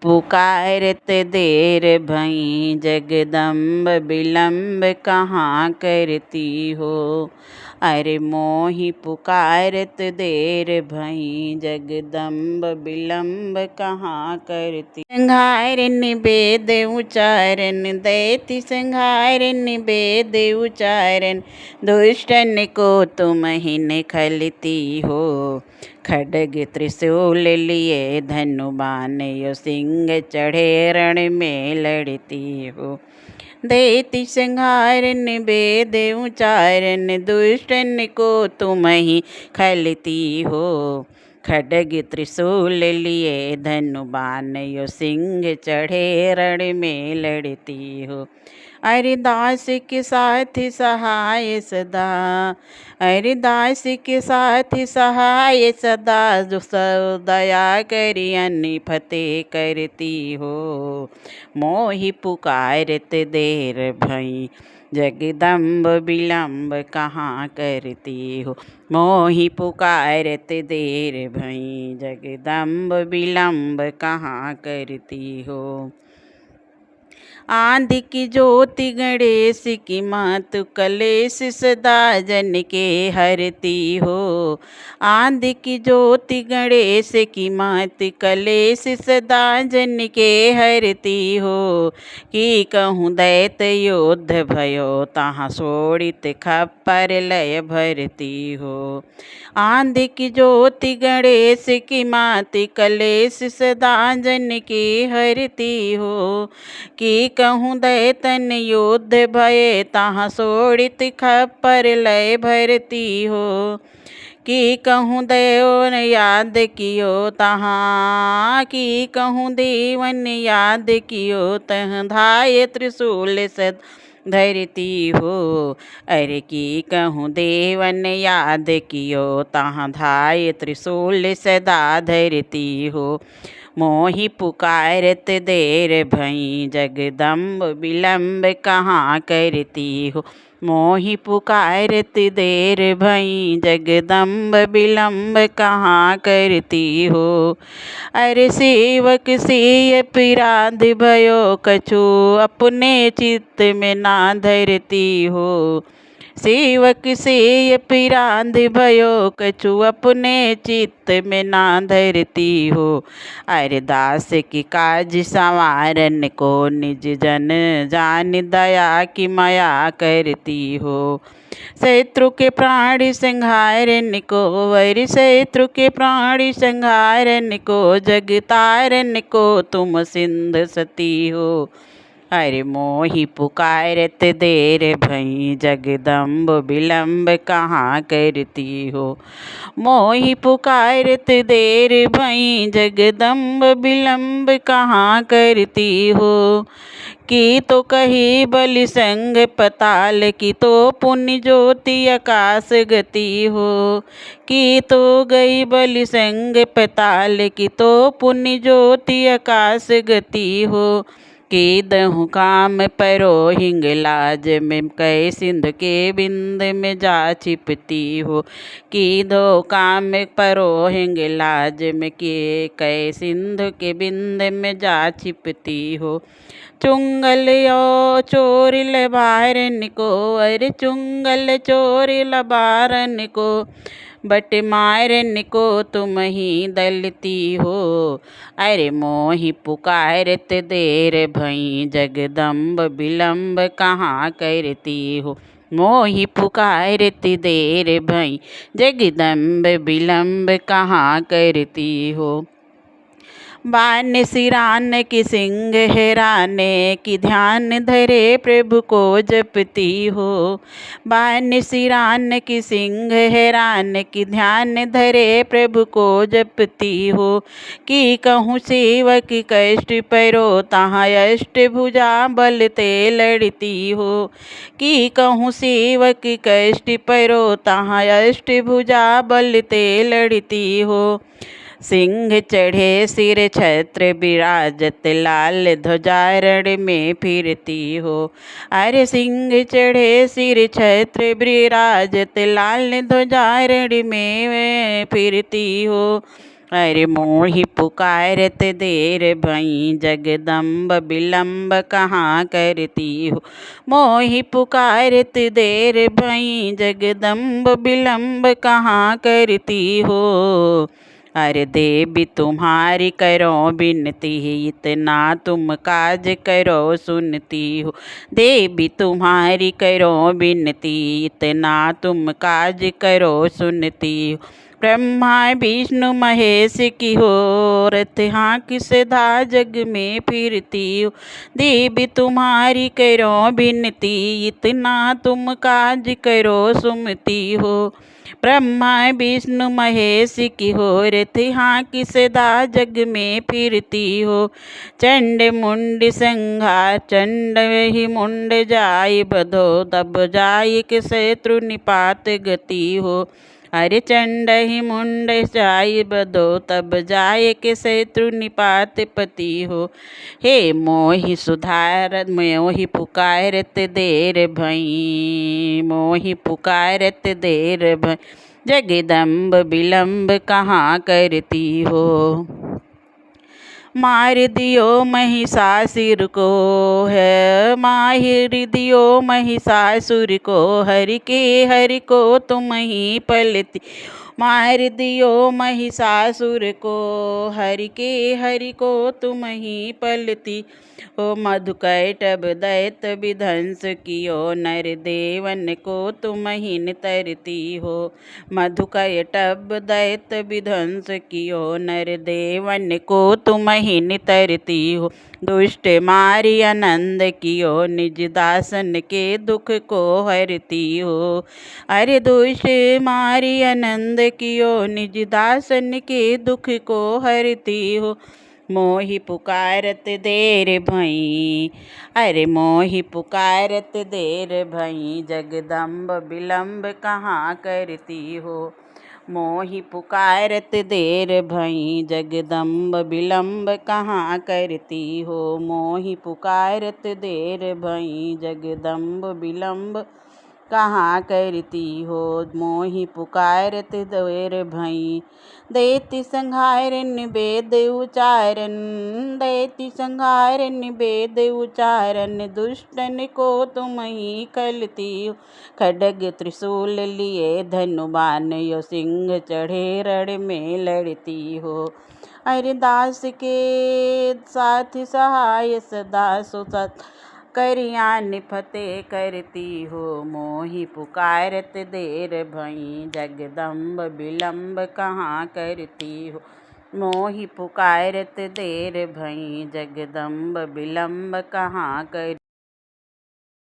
पुकारत देर भई जगदम्ब विलम्ब कहाँ करती हो। अरे मोहि पुकारत देर भई जगदम्ब विलम्ब कहाँ करती। संघार निवेद उच्चारण दैति संघार निवेद उच्चारण दुष्टन को तुम ही निखलती हो। खड्ग त्रिशूल लिए धनु बाण यो सिंह चढ़े रण में लड़ती हो। दैति संहार निवेद उच्चारण दुष्टन को तुम ही खलती हो। खड्ग त्रिशूल लिए धनु बाण यो सिंह चढ़े रण में लड़ती हो। अरे दास के साथ सहाय सदा, अरे दास के साथ सहाय सदा जो सो दया करी अन्य फतेह करती हो। मोहि पुकारत देर भई जगदम्ब विलम्ब कहाँ करती हो। मोहि पुकारत देर भई जगदम्ब विलम्ब कहाँ करती हो। आंधी की ज्योति गणेश की मातु कलेश सदा जन के हरती हो। आंधी की ज्योति गणेश की मात कलेश सदा जन के हरती हो। कि कहूँ दैत योद्ध भयो तहाँ सोड़ित खप्पर लय भरती हो। आंधी की ज्योति गणेश की मात कलेश सदा जन के हरती हो। कि कहूँ दैतन योद्ध भये तहाँ सोड़ित खप्पर लय भरती हो। कि कहूँ देवन याद कियो तहाँ, कि कहूँ देवन याद कियो तहाँ धाय त्रिशूल सद धरती हो। अरे कि कहूँ देवन याद कियो तहाँ धाय त्रिशूल सदा धरती हो। मोहि पुकारत देर भई जगदम्ब विलम्ब कहाँ करती हो। मोहि पुकारत देर भई जगदम्ब विलम्ब कहाँ करती हो। अरे सेवक से अपराध भयो कछु अपने चित्त में ना धरती हो। सेवक से अपराध भयो कछु अपने चित्त में ना धरती हो। अरे दास की काज संवारन को निज जन जान दया की माया करती हो। शत्रु के प्राण संहारन को वर शत्रु के प्राण संहारन को जग तारन को तुम सिंध सती हो। अरे मोहि पुकारत देर भई जगदम्ब विलम्ब कहाँ करती हो। मोहि पुकारत देर भई जगदम्ब विलम्ब कहाँ करती हो। कि तो कही बलि संग पताल की तो पुण्य ज्योति आकाश गति हो। कि तो गई बलि संग पताल की तो पुण्य ज्योति आकाश गति हो। कि दहु काम परो हिंगलाज में कै सिंध के बिंद में जा छिपती हो। कि दो काम परो हिंगलाज में के कै सिंध के बिंद में जा छिपती हो। चुंगल यो चोर लबारन को अरे चुंगल चोर लबारन को बट मारन को तुम ही दलती हो। अरे मोहि पुकारत देर भई जगदम्ब विलम्ब कहाँ करती हो। मोहि पुकारत देर भई जगदम्ब विलम्ब कहाँ करती हो। बान सिरान की सिंह हेराने की ध्यान धरे प्रभु को जपती हो। बान सिरान की सिंह हेरान की ध्यान धरे प्रभु को जपती हो। कि कहूँ सेवक कष्ट परो तहाँ अष्ट भुजा बल ते लड़ती हो। कि कहूँ सेवक कष्ट परो तहाँ अष्ट भुजा बल ते लड़ती हो। सिंह चढ़े सिर छत्र विराजत लाल ध्वजा रण में फिरती हो। अरे सिंह चढ़े सिर छत्र विराजत लाल ध्वजा रण में फिरती हो। अरे मोहि पुकारत देर भई जगदम्ब विलम्ब कहाँ करती हो। मोहि पुकारत देर भई जगदम्ब विलम्ब कहाँ करती हो। अरे देवी तुम्हारी करो बिनती इतना तुम काज करो सुनती हो। देवी तुम्हारी करो बिनती इतना तुम काज करो सुनती हो। ब्रह्मा विष्णु महेश की हो रथ हाँक सदा जग में फिरती हो। देवी तुम्हारी करो बिनती इतना तुम काज करो सुनती हो। ब्रह्मा विष्णु महेश की हो रथ हाँक सदा जग में फिरती हो। चंड मुंड संहार चंड ही मुंड जाय बधो तब जाय के शत्रु निपात गति हो। अरे चंड ही मुंड जाय बधो तब जाय के शत्रु निपात पति हो। हे मोहि सुधार मोहि पुकारत देर भई मोहि पुकारत देर भई जगदम्ब विलम्ब कहाँ करती हो। मार दियो महिषासुर को है माहिर दियो महिषासुर को हरि को तुम ही पलती। मार दियो महिषासुर को हरि को तुम ही पलती हो। मधुकैटभ दैत विध्वंस कियो नर देवन को तुम ही तरती हो। मधुकैटभ दैत विध्वंस कियो नर देवन को तुम ही तरती हो। दुष्ट मारी आनंद कियो निज दासन के दुख को हरती हो। अरे दुष्ट मारी आनंद कियो निज दासन के दुख को हरती हो। मोहि पुकारत देर भई अरे मोहि पुकारत देर भई जगदम्ब विलम्ब कहाँ करती हो। मोहि पुकारत देर भई जगदम्ब विलम्ब कहाँ करती हो। मोहि पुकारत देर भई जगदम्ब विलम्ब कहाँ करती हो। मोहि पुकारत देर भई देति संहारन वेद उचारन देति संहारन वेद उचारन दुष्टन को तुम ही खलती हो। खड्ग त्रिशूल लिए धनुबान यो सिंह चढ़े रण में लड़ती हो। अरे दास के साथ सहाय सदा सुसत करियान फतेह करती हो। मोहि पुकारत देर भई जगदम्ब विलम्ब कहाँ करती हो। मोहि पुकारत देर भई जगदम्ब विलम्ब कहाँ कर